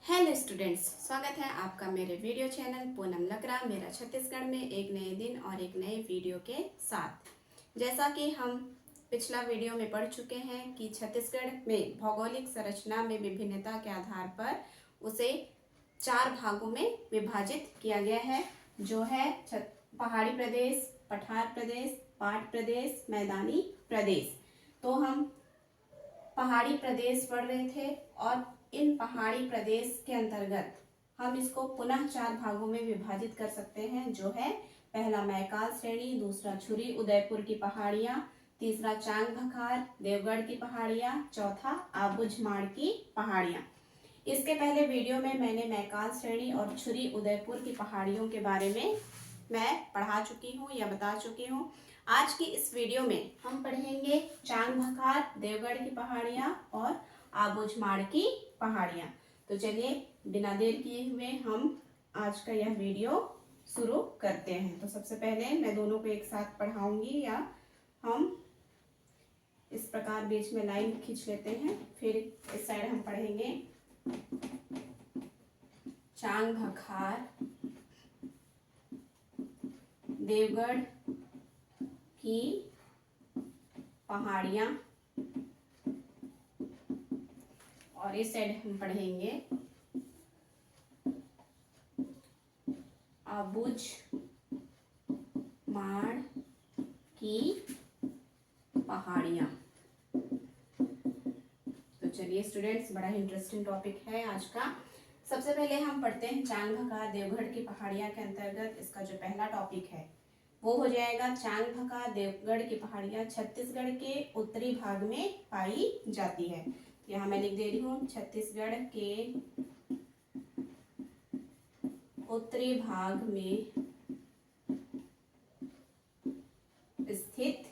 Hello students, स्वागत है आपका मेरे वीडियो चैनल पूनम लकड़ा मेरा छत्तीसगढ़ में एक नए दिन और एक नए वीडियो के साथ। जैसा कि हम पिछला वीडियो में पढ़ चुके हैं कि छत्तीसगढ़ में भौगोलिक संरचना में विभिन्नता के आधार पर उसे 4 भागों में विभाजित किया गया है, जो है पहाड़ी प्रदेश, पठार प्रदेश, पाट प्रदेश, मैदानी प्रदेश। तो हम पहाड़ी प्रदेश पढ़ रहे थे और इन पहाड़ी प्रदेश के अंतर्गत हम इसको पुनः 4 भागों में विभाजित कर सकते हैं, जो है पहला मैकाल श्रेणी, दूसरा छुरी उदयपुर की पहाड़ियां, तीसरा चांग भखार देवगढ़ की पहाड़ियां, चौथा आबूझमाड़ की पहाड़ियां। इसके पहले वीडियो में मैंने मैकाल श्रेणी और छुरी उदयपुर की पहाड़ियों के बारे में मैं पढ़ा चुकी हूँ या बता चुकी हूँ। आज की इस वीडियो में हम पढ़ेंगे चांग भखार देवगढ़ की पहाड़ियां और आबूझमाड़ की पहाड़ियां। तो चलिए बिना देर किए हुए हम आज का यह वीडियो शुरू करते हैं। तो सबसे पहले मैं दोनों को एक साथ पढ़ाऊंगी, या हम इस प्रकार बीच में लाइन खींच लेते हैं, फिर इस साइड हम पढ़ेंगे चांग भखार देवगढ़ की पहाड़ियां, और इस साइड हम पढ़ेंगे आबूझमाड़ की पहाड़ियां। तो चलिए स्टूडेंट्स, बड़ा ही इंटरेस्टिंग टॉपिक है आज का। सबसे पहले हम पढ़ते हैं चांग भखार देवगढ़ की पहाड़ियां के अंतर्गत इसका जो पहला टॉपिक है वो हो जाएगा चांग भखार देवगढ़ की पहाड़ियां छत्तीसगढ़ के उत्तरी भाग में पाई जाती है। यहाँ मैं लिख दे रही हूँ, छत्तीसगढ़ के उत्तरी भाग में स्थित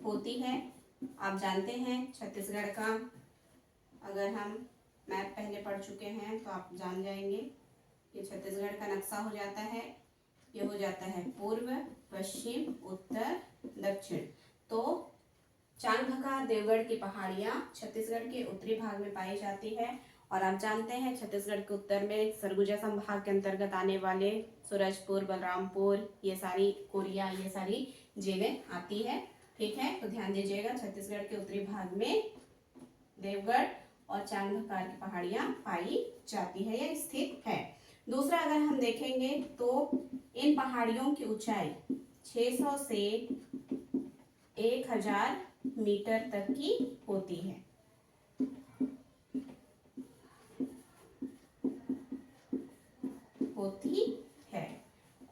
होती है। आप जानते हैं छत्तीसगढ़ का, अगर हम मैप पहले पढ़ चुके हैं तो आप जान जाएंगे कि छत्तीसगढ़ का नक्शा हो जाता है, ये हो जाता है पूर्व, पश्चिम, उत्तर, दक्षिण। तो चांग भखार देवगढ़ की पहाड़ियां छत्तीसगढ़ के उत्तरी भाग में पाई जाती है। और आप जानते हैं छत्तीसगढ़ के उत्तर में सरगुजा संभाग के अंतर्गत आने वाले सूरजपुर, बलरामपुर, ये सारी कोरिया, ये सारी जेलें आती है। ठीक है, तो ध्यान दीजिएगा, छत्तीसगढ़ के उत्तरी भाग में देवगढ़ और चांग भखार की पहाड़ियां पाई जाती है या स्थित है। दूसरा अगर हम देखेंगे तो इन पहाड़ियों की ऊंचाई 600 से 1000 मीटर तक की होती है।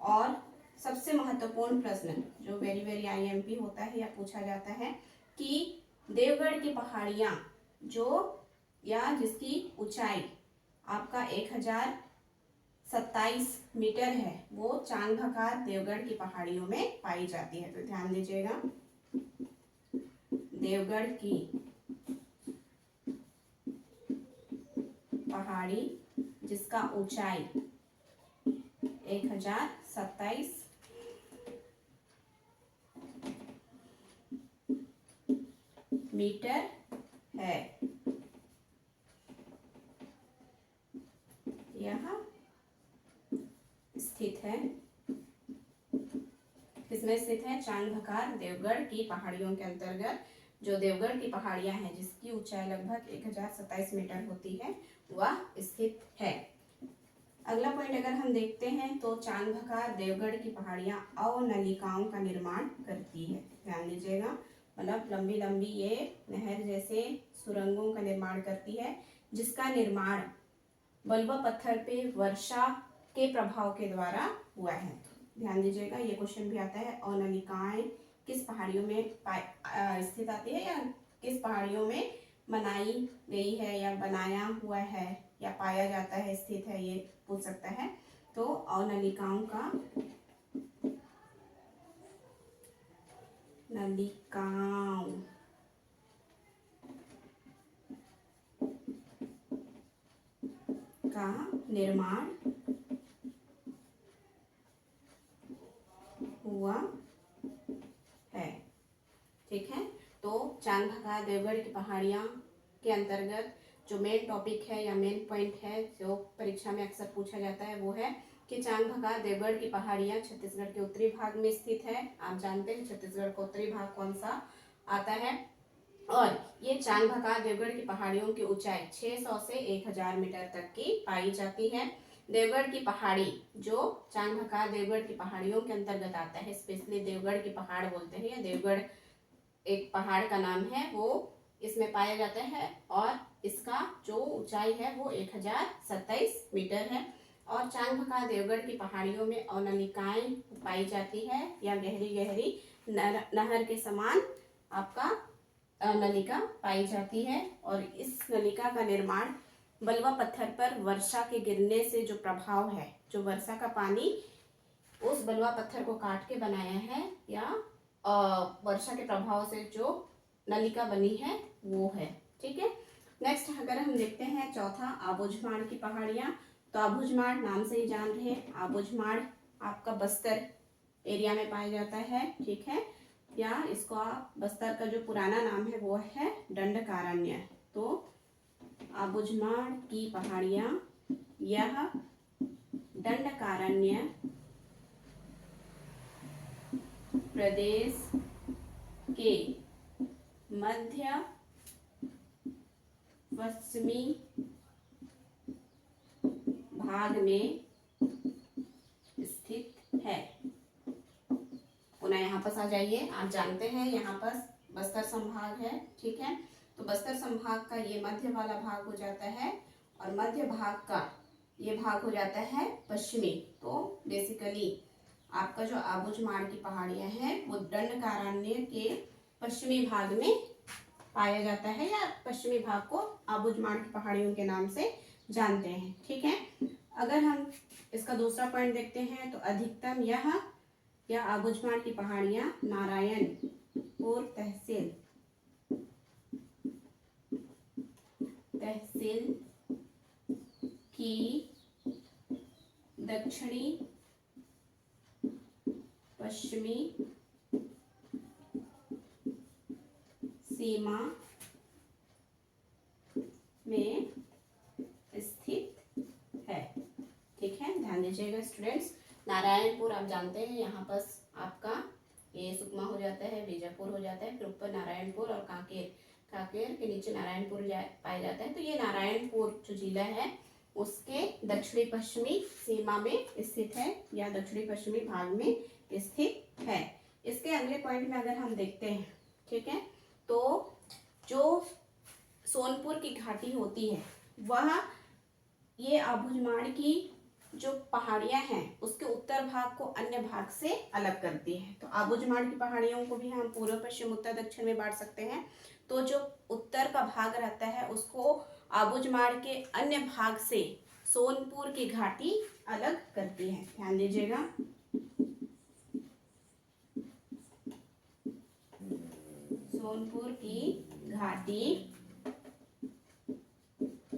और सबसे महत्वपूर्ण प्रश्न जो वेरी वेरी आईएमपी होता है या पूछा जाता है कि देवगढ़ की पहाड़ियां जो या जिसकी ऊंचाई आपका 1027 मीटर है वो चांग भखार देवगढ़ की पहाड़ियों में पाई जाती है। तो ध्यान दीजिएगा, देवगढ़ की पहाड़ी जिसका ऊंचाई 1027 मीटर है, यह स्थित है। किसमें स्थित है? चांग भखार देवगढ़ की पहाड़ियों के अंतर्गत जो देवगढ़ की पहाड़ियां हैं जिसकी ऊंचाई लगभग 1027 मीटर होती है वह स्थित है। अगला पॉइंट अगर हम देखते हैं तो चांग भखार देवगढ़ की पहाड़ियां अवनलिकाओं का निर्माण करती है। ध्यान दीजिएगा, मतलब लंबी लंबी ये नहर जैसे सुरंगों का निर्माण करती है, जिसका निर्माण बलुआ पत्थर पे वर्षा के प्रभाव के द्वारा हुआ है। ध्यान दीजिएगा, ये क्वेश्चन भी आता है, अवनलिकाएं किस पहाड़ियों में स्थित आती है या किस पहाड़ियों में बनाई गई है या बनाया हुआ है या पाया जाता है, स्थित है, ये पूछ सकता है। तो अवनलिकाओं का नलिकाओं का निर्माण हुआ है। ठीक है, तो चांग भखार देवगढ़ की पहाड़ियां के अंतर्गत जो मेन टॉपिक है या मेन पॉइंट है जो परीक्षा में अक्सर पूछा जाता है वो है कि चांगभंगा देवगढ़ की पहाड़ियां छत्तीसगढ़ के उत्तरी भाग में स्थित है। आप जानते हैं छत्तीसगढ़ का उत्तरी भाग कौन सा आता है। और ये चांगभंगा देवगढ़ की पहाड़ियों की ऊंचाई 600 से 1000 मीटर तक की पाई जाती है। देवगढ़ की पहाड़ी जो चांगभंगा देवगढ़ की पहाड़ियों के अंतर्गत आता है, स्पेशली देवगढ़ की पहाड़ बोलते हैं, या देवगढ़ एक पहाड़ का नाम है, वो इसमें पाया जाता है। और इसका जो ऊंचाई है वो 1027 मीटर है। और चांगभंगा देवगढ़ की पहाड़ियों में अवनलिकाएं पाई जाती है, या गहरी गहरी नहर के समान आपका नलिका पाई जाती है। और इस नलिका का निर्माण बलुआ पत्थर पर वर्षा के गिरने से जो प्रभाव है, जो वर्षा का पानी उस बलुआ पत्थर को काट के बनाया है, या वर्षा के प्रभाव से जो नलिका बनी है वो है। ठीक है। नेक्स्ट अगर हम देखते हैं चौथा, आबूझमाड़ की पहाड़ियां। तो आबूझमाड़ नाम से ही जान रहे हैं, आबूझमाड़ आपका बस्तर एरिया में पाया जाता है। ठीक है। या इसको आप बस्तर का जो पुराना नाम है वो है दंडकारण्य। तो आबूझमाड़ की पहाड़ियां यह दंडकारण्य प्रदेश के मध्य पश्चिमी भाग में स्थित है। पुनः यहाँ पास आ जाइए। आप जानते हैं यहाँ पास बस्तर संभाग है। ठीक है। तो बस्तर संभाग का ये मध्य वाला भाग हो जाता है, और मध्य भाग का ये भाग हो जाता है पश्चिमी। तो बेसिकली आपका जो आबूझमाड़ की पहाड़ियां हैं वो दंडकारण्य के पश्चिमी भाग में पाया जाता है, या पश्चिमी भाग को आबूझमाड़ की पहाड़ियों के नाम से जानते हैं। ठीक है। अगर हम इसका दूसरा पॉइंट देखते हैं तो अधिकतम यह आबूझमाड़ की पहाड़ियां नारायणपुर तहसील की दक्षिणी पश्चिमी सीमा में स्थित है। ठीक है। ध्यान दीजिएगा स्टूडेंट्स। नारायणपुर आप जानते हैं, यहाँ पर आपका ये सुकमा हो जाता है, बीजापुर हो जाता है, फिर ऊपर नारायणपुर और कांकेर के नीचे नारायणपुर पाया जाता है। तो ये नारायणपुर जो जिला है उसके दक्षिणी पश्चिमी सीमा में स्थित है, या दक्षिणी पश्चिमी भाग में स्थित है। इसके अगले पॉइंट में अगर हम देखते हैं, ठीक है, तो जो सोनपुर की घाटी होती है वह ये आबूझमाड़ की जो पहाड़ियां हैं उसके उत्तर भाग को अन्य भाग से अलग करती है। तो आबूझमाड़ की पहाड़ियों को भी हम पूर्व पश्चिम उत्तर दक्षिण में बांट सकते हैं। तो जो उत्तर का भाग रहता है उसको आबूझमाड़ के अन्य भाग से सोनपुर की घाटी अलग करती है। ध्यान दीजिएगा। सोनपुर की घाटी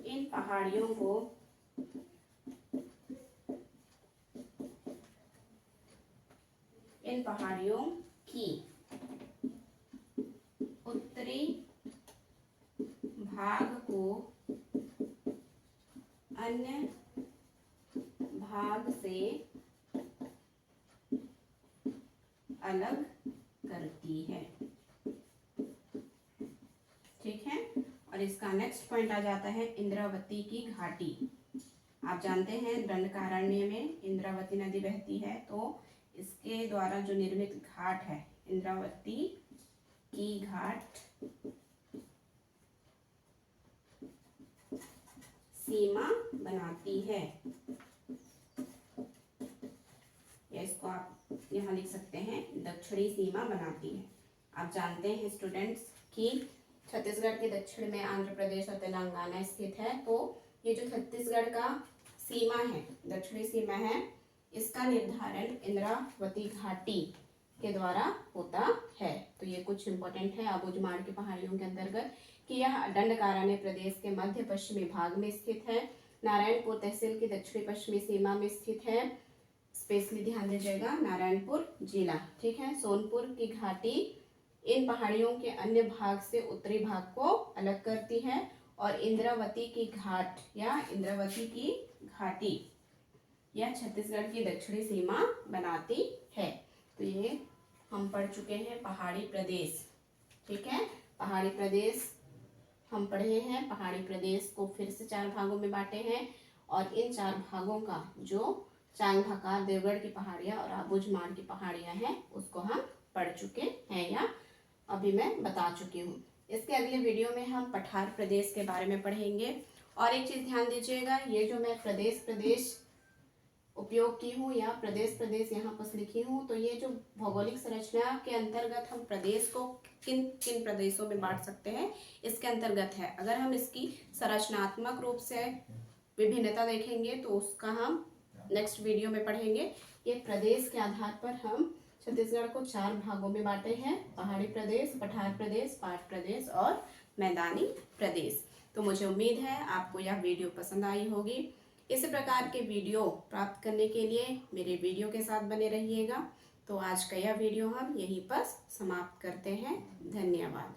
इन पहाड़ियों की उत्तरी भाग को अन्य भाग से अलग करती है। ठीक है। और इसका नेक्स्ट पॉइंट आ जाता है इंद्रावती की घाटी। आप जानते हैं दंडकारण्य में इंद्रावती नदी बहती है, तो इसके द्वारा जो निर्मित घाट है इंद्रावती की घाट सीमा बनाती है, या इसको आप यहाँ लिख सकते हैं दक्षिणी सीमा बनाती है। आप जानते हैं स्टूडेंट्स कि छत्तीसगढ़ के दक्षिण में आंध्र प्रदेश और तेलंगाना स्थित है। तो ये जो छत्तीसगढ़ का सीमा है, दक्षिणी सीमा है, इसका निर्धारण इंद्रावती घाटी के द्वारा होता है। तो ये कुछ इंपॉर्टेंट है आबूझमाड़ की पहाड़ियों के अंतर्गत कि यह दंडकारण्य प्रदेश के मध्य पश्चिमी भाग में स्थित है, नारायणपुर तहसील की दक्षिणी पश्चिमी सीमा में स्थित है। स्पेशली ध्यान दीजिएगा नारायणपुर जिला। ठीक है। सोनपुर की घाटी इन पहाड़ियों के अन्य भाग से उत्तरी भाग को अलग करती है, और इंद्रावती की घाट या इंद्रावती की घाटी यह छत्तीसगढ़ की दक्षिणी सीमा बनाती है। तो ये हम पढ़ चुके हैं पहाड़ी प्रदेश। ठीक है, पहाड़ी प्रदेश हम पढ़े हैं। पहाड़ी प्रदेश को फिर से 4 भागों में बांटे हैं और इन 4 भागों का जो चांगथाकार, देवगढ़ की पहाड़ियाँ और आबूझमाड़ की पहाड़ियाँ हैं उसको हम पढ़ चुके हैं या अभी मैं बता चुकी हूँ। इसके अगले वीडियो में हम पठार प्रदेश के बारे में पढ़ेंगे। और एक चीज़ ध्यान दीजिएगा, ये जो मैं प्रदेश उपयोग की हूँ या प्रदेश यहाँ पर लिखी हूँ, तो ये जो भौगोलिक संरचना के अंतर्गत हम प्रदेश को किन किन प्रदेशों में बांट सकते हैं इसके अंतर्गत है। अगर हम इसकी संरचनात्मक रूप से विभिन्नता देखेंगे तो उसका हम नेक्स्ट वीडियो में पढ़ेंगे। ये प्रदेश के आधार पर हम छत्तीसगढ़ को 4 भागों में बांटे हैं, पहाड़ी प्रदेश, पठार प्रदेश, पाट प्रदेश और मैदानी प्रदेश। तो मुझे उम्मीद है आपको यह वीडियो पसंद आई होगी। इसी प्रकार के वीडियो प्राप्त करने के लिए मेरे वीडियो के साथ बने रहिएगा। तो आज का यह वीडियो हम यहीं पर समाप्त करते हैं। धन्यवाद।